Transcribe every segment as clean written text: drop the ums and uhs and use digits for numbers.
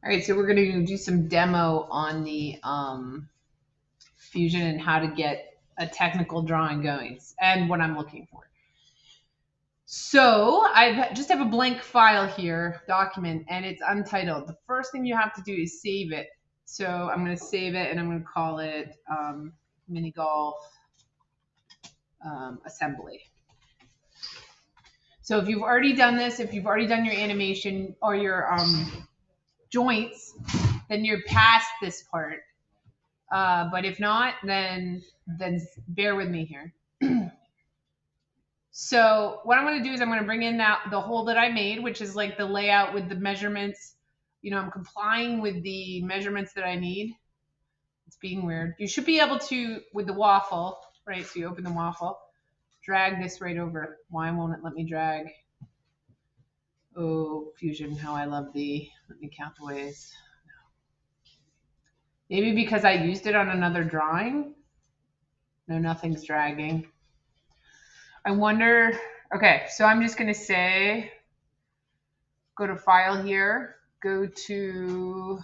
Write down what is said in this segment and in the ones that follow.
All right, so we're going to do some demo on the Fusion and how to get a technical drawing going and what I'm looking for. So I just have a blank file here, document, and it's untitled. The first thing you have to do is save it. So I'm going to save it and I'm going to call it mini golf assembly. So if you've already done this, if you've already done your animation or your joints, then you're past this part. But if not, then bear with me here. So what I'm going to do is I'm going to bring in the hole that I made, which is like the layout with the measurements. You know, I'm complying with the measurements that I need. It's being weird. You should be able to, with the waffle, right? So you open the waffle, drag this right over. Why won't it let me drag? Oh, Fusion, how I love thee. Let me count the ways. Maybe because I used it on another drawing. No, nothing's dragging. I wonder, okay, so I'm just going to say, go to file here, go to,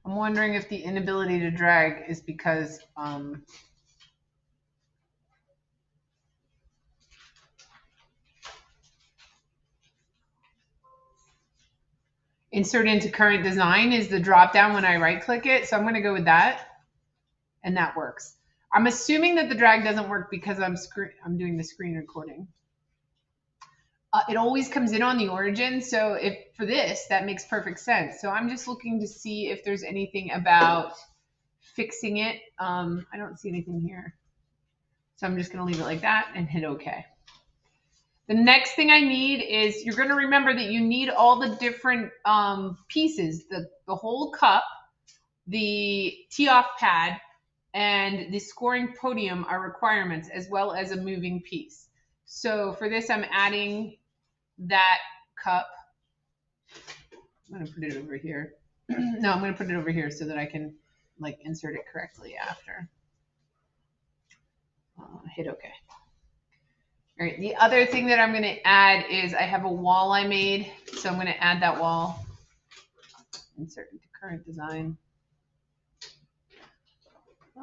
I'm wondering if the inability to drag is because, insert into current design is the drop down when I right click it. So I'm going to go with that. And that works. I'm assuming that the drag doesn't work because I'm doing the screen recording. It always comes in on the origin. So if for this, that makes perfect sense. So I'm just looking to see if there's anything about fixing it. I don't see anything here. So I'm just going to leave it like that and hit OK. The next thing I need is, you're going to remember that you need all the different pieces, the whole cup, the tee-off pad, and the scoring podium are requirements, as well as a moving piece. So for this, I'm adding that cup. I'm going to put it over here. No, I'm going to put it over here so that I can like insert it correctly after. Hit OK. All right, the other thing that I'm going to add is I have a wall I made, so I'm going to add that wall. Insert into current design.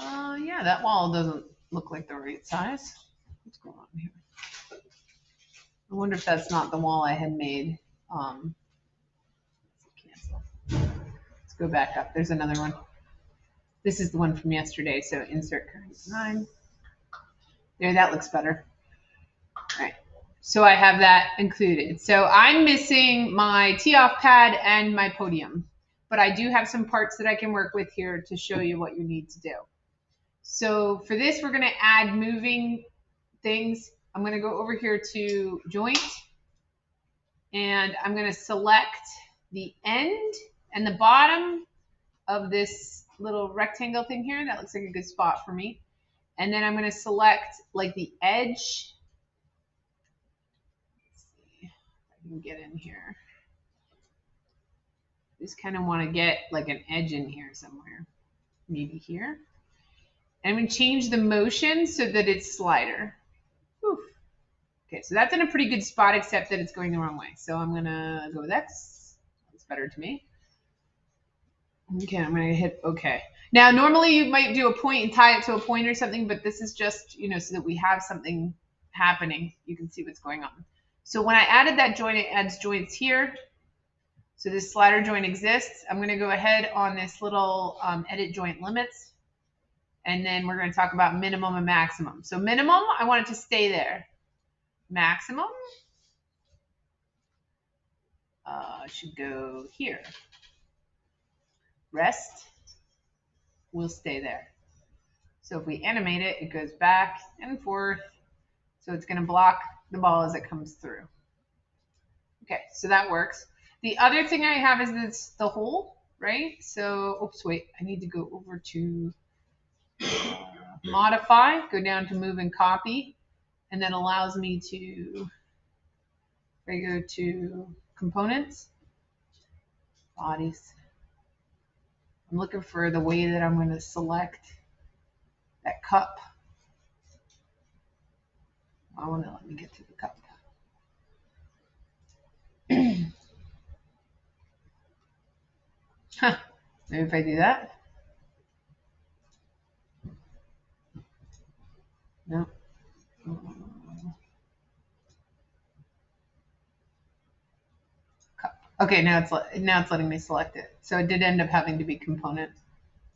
Yeah, that wall doesn't look like the right size. What's going on here? I wonder if that's not the wall I had made. Cancel. Let's go back up. There's another one. This is the one from yesterday, so insert current design. There, that looks better. All right, so I have that included. So I'm missing my tee-off pad and my podium, but I do have some parts that I can work with here to show you what you need to do. So for this, we're going to add moving things. I'm going to go over here to joint, and I'm going to select the end and the bottom of this little rectangle thing here. That looks like a good spot for me. And then I'm going to select like the edge. Let's see if I can get in here. Just kind of want to get like an edge in here somewhere, maybe here. And I'm going to change the motion so that it's slider. Whew. Okay, so that's in a pretty good spot, except that it's going the wrong way. So I'm going to go with X. That's better to me. Okay, I'm going to hit OK. Now, normally you might do a point and tie it to a point or something, but this is just, you know, so that we have something happening. You can see what's going on. So when I added that joint, it adds joints here. So this slider joint exists. I'm going to go ahead on this little edit joint limits. And then we're going to talk about minimum and maximum. So minimum, I want it to stay there. Maximum should go here. Rest will stay there. So if we animate it, it goes back and forth. So it's going to block the ball as it comes through. Okay, so that works. The other thing I have is this, the hole, right? So, oops, wait, I need to go over to modify, go down to move and copy, and that allows me to, I go to components, bodies. I'm looking for the way that I'm going to select that cup. I want to let me get to the cup. Huh. Maybe if I do that. No. Cup. Okay, now it's letting me select it. So it did end up having to be component.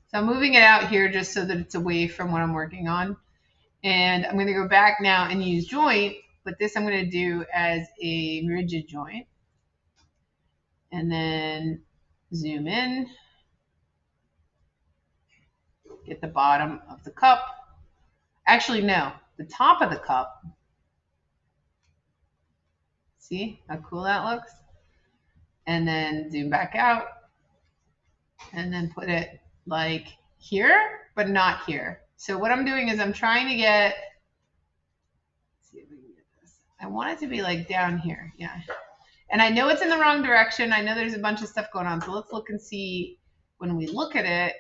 So I'm moving it out here just so that it's away from what I'm working on. And I'm going to go back now and use joint, but this I'm going to do as a rigid joint. And then zoom in, get the bottom of the cup. Actually, no, the top of the cup. See how cool that looks? And then zoom back out and then put it like here, but not here. So what I'm doing is I'm trying to get, let's see if we can get this. I want it to be like down here, yeah. And I know it's in the wrong direction. I know there's a bunch of stuff going on. So let's look and see when we look at it.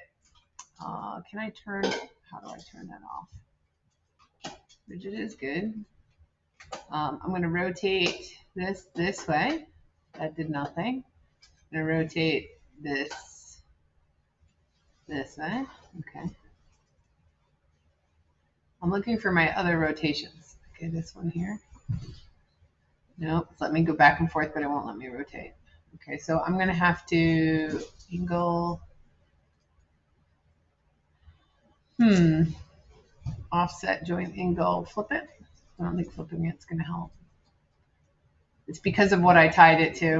Can I turn, how do I turn that off? Rigid is good. I'm going to rotate this way. That did nothing. I'm going to rotate this way. Okay. I'm looking for my other rotations. Okay, this one here. Nope, let me go back and forth, but it won't let me rotate. Okay, so I'm going to have to angle. Offset, joint, angle, flip it. I don't think flipping it's going to help. It's because of what I tied it to.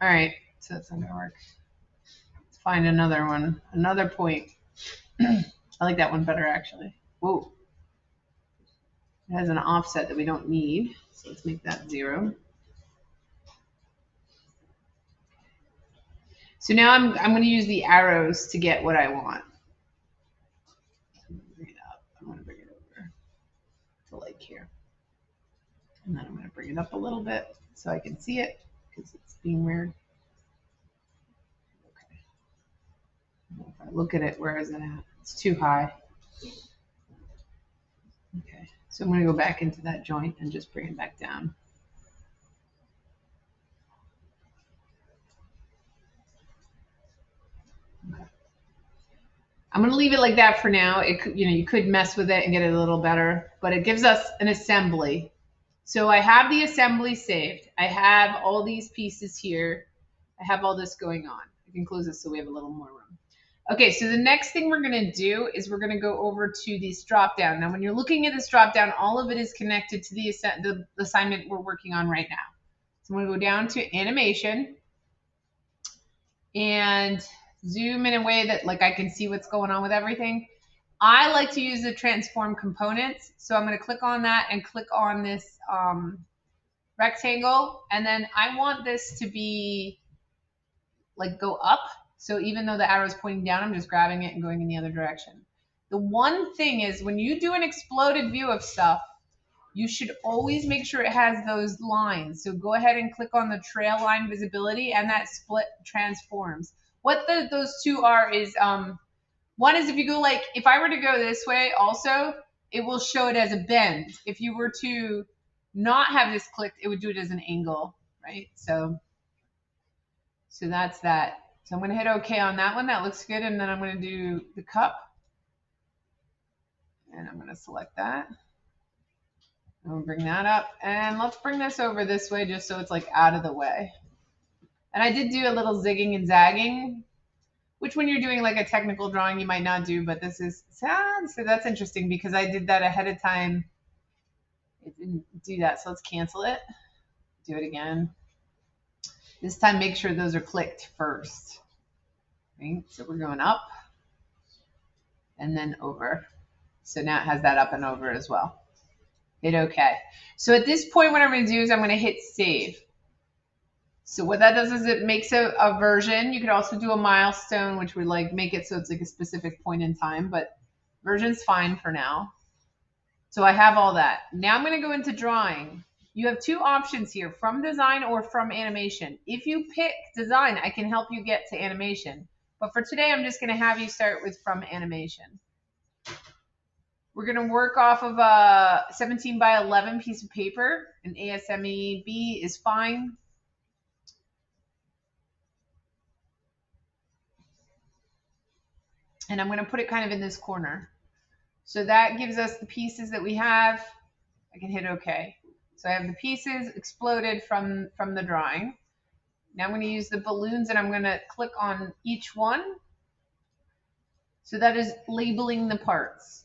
All right, so it's not going to work. Let's find another one, another point. I like that one better, actually. Whoa. It has an offset that we don't need, so let's make that 0. So now I'm going to use the arrows to get what I want. I'm going to bring it up. I'm going to bring it over to like here. And then I'm going to bring it up a little bit so I can see it because it's being weird. Okay. If I look at it, where is it at? It's too high. Okay. So I'm going to go back into that joint and just bring it back down. Okay. I'm going to leave it like that for now. It could, you could mess with it and get it a little better, but it gives us an assembly. So I have the assembly saved. I have all these pieces here. I have all this going on. I can close this so we have a little more room. Okay, so the next thing we're going to do is we're going to go over to this drop down. Now, when you're looking at this drop down, all of it is connected to the assignment we're working on right now. So I'm going to go down to animation and zoom in a way that like I can see what's going on with everything. I like to use the transform components. So I'm going to click on that and click on this rectangle. And then I want this to be like go up. So even though the arrow is pointing down, I'm just grabbing it and going in the other direction. The one thing is when you do an exploded view of stuff, you should always make sure it has those lines. So go ahead and click on the trail line visibility and that split transforms. What those two are is, one is if you go like, if I were to go this way also, it will show it as a bend. If you were to not have this clicked, it would do it as an angle, right? So that's that. So I'm going to hit OK on that one. That looks good. And then I'm going to do the cup. And I'm going to select that. I'm going to bring that up. And let's bring this over this way just so it's like out of the way. And I did do a little zigging and zagging, which when you're doing like a technical drawing, you might not do. But this is, so that's interesting because I did that ahead of time. It didn't do that. So let's cancel it. Do it again. This time, make sure those are clicked first. Right? So we're going up and then over. So now it has that up and over as well. Hit OK. So at this point, what I'm going to do is I'm going to hit save. So what that does is it makes a version. You could also do a milestone, which would like make it so it's like a specific point in time, but version's fine for now. So I have all that. Now I'm going to go into drawing. You have two options here, from design or from animation. If you pick design, I can help you get to animation. But for today, I'm just going to have you start with from animation. We're going to work off of a 17 by 11 piece of paper. An ASME-B is fine. And I'm going to put it kind of in this corner. So that gives us the pieces that we have. I can hit OK. So I have the pieces exploded from the drawing. Now I'm going to use the balloons and I'm going to click on each one. So that is labeling the parts.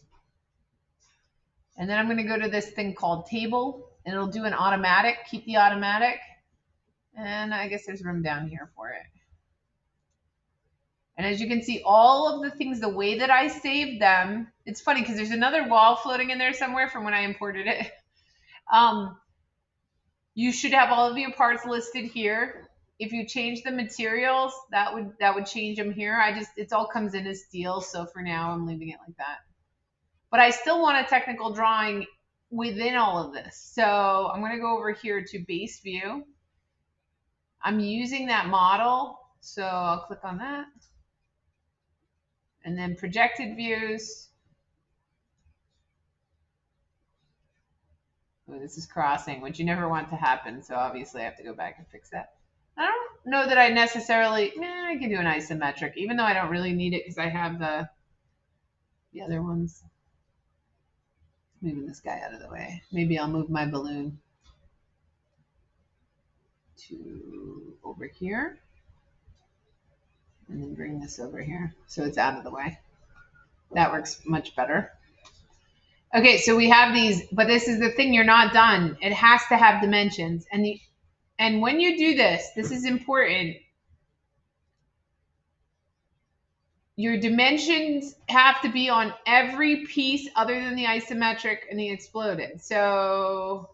And then I'm going to go to this thing called table, and it'll do an automatic. Keep the automatic. And I guess there's room down here for it. And as you can see, all of the things, the way that I saved them, it's funny because there's another wall floating in there somewhere from when I imported it. You should have all of your parts listed here. If you change the materials, that would change them here. It all comes in as steel, so for now I'm leaving it like that. But I still want a technical drawing within all of this. So I'm going to go over here to base view. I'm using that model, so I'll click on that. And then projected views. Oh, this is crossing, which you never want to happen. So obviously I have to go back and fix that. I don't know that I necessarily, I can do an isometric, even though I don't really need it because I have the other ones. Moving this guy out of the way. Maybe I'll move my balloon to over here. And then bring this over here so it's out of the way. That works much better. Okay, so we have these, but this is the thing, you're not done. It has to have dimensions. And when you do this is important. Your dimensions have to be on every piece other than the isometric and the exploded. So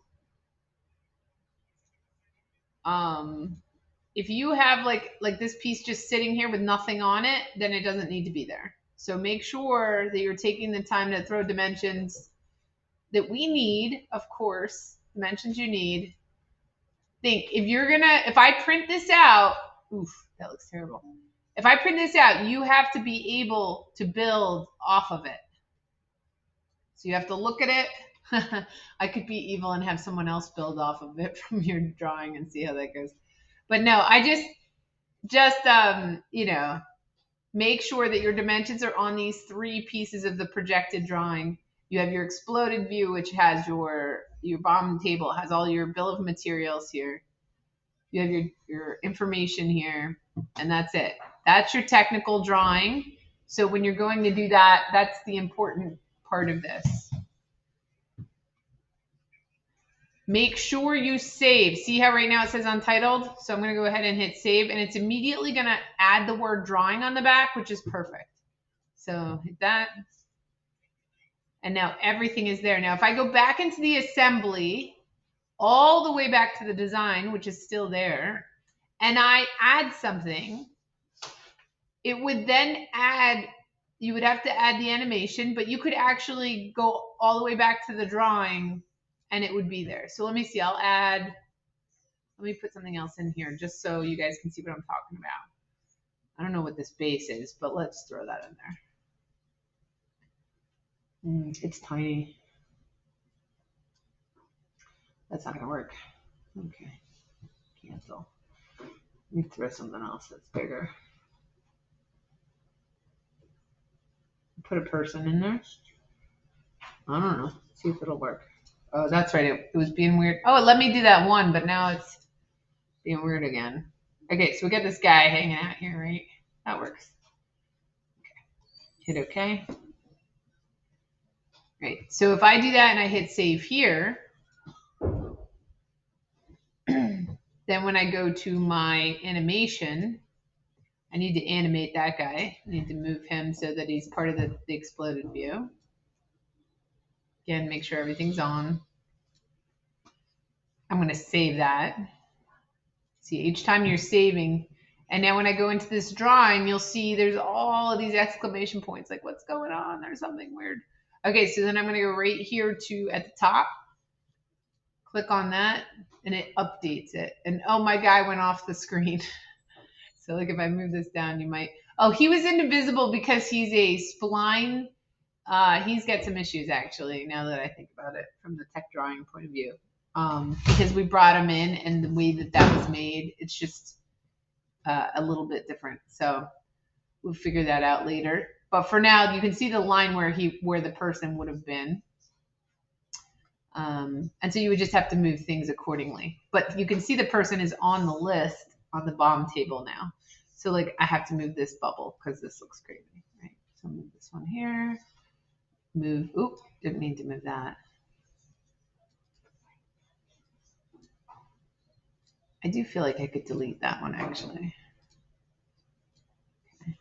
if you have like this piece just sitting here with nothing on it, then it doesn't need to be there. So make sure that you're taking the time to throw dimensions that we need, of course, dimensions you need. Think, if I print this out, oof, that looks terrible. If I print this out, you have to be able to build off of it. So you have to look at it. I could be evil and have someone else build off of it from your drawing and see how that goes. But no, I just make sure that your dimensions are on these three pieces of the projected drawing. You have your exploded view, which has your bottom table, has all your bill of materials here. You have your information here, and that's it. That's your technical drawing. So when you're going to do that, that's the important part of this. Make sure you save. See how right now it says untitled? So I'm going to go ahead and hit save, and it's immediately going to add the word drawing on the back, which is perfect. So hit that. And now everything is there. Now if I go back into the assembly, all the way back to the design, which is still there, and I add something, it would then add, you would have to add the animation, but you could actually go all the way back to the drawing and it would be there. So let me see, let me put something else in here just so you guys can see what I'm talking about. I don't know what this base is, but let's throw that in there. It's tiny. That's not gonna work. Okay, cancel. Let me throw something else that's bigger. Put a person in there. I don't know. See if it'll work. Oh, that's right. It was being weird. Oh, let me do that one, but now it's being weird again. Okay, so we got this guy hanging out here, right? That works. Okay. Hit OK. Right. So if I do that and I hit save here, then when I go to my animation, I need to animate that guy. I need to move him so that he's part of the exploded view. Again, make sure everything's on. I'm going to save that. See, each time you're saving, and now when I go into this drawing, you'll see there's all of these exclamation points, like what's going on? There's something weird. Okay, so then I'm going to go right here to at the top, click on that, and it updates it. And oh, my guy went off the screen. So like if I move this down, you might, oh, he was invisible because he's a spline He's got some issues actually, now that I think about it from the tech drawing point of view. Because we brought him in and the way that that was made, it's just a little bit different. So we'll figure that out later. But for now, you can see the line where the person would have been. And so you would just have to move things accordingly. But you can see the person is on the list on the bottom table now. So like I have to move this bubble because this looks crazy, right? So move this one here. Move, oop, didn't mean to move that. I do feel like I could delete that one actually. Okay.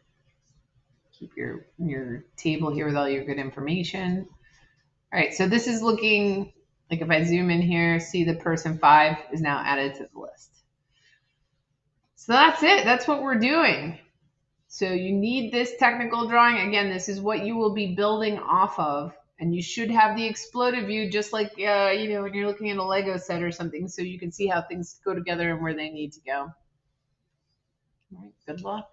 Keep your table here with all your good information. All right, so this is looking like if I zoom in here, see the person 5 is now added to the list. So that's it. That's what we're doing. So you need this technical drawing. Again, this is what you will be building off of. And you should have the exploded view just like, when you're looking at a Lego set or something, so you can see how things go together and where they need to go. All right, good luck.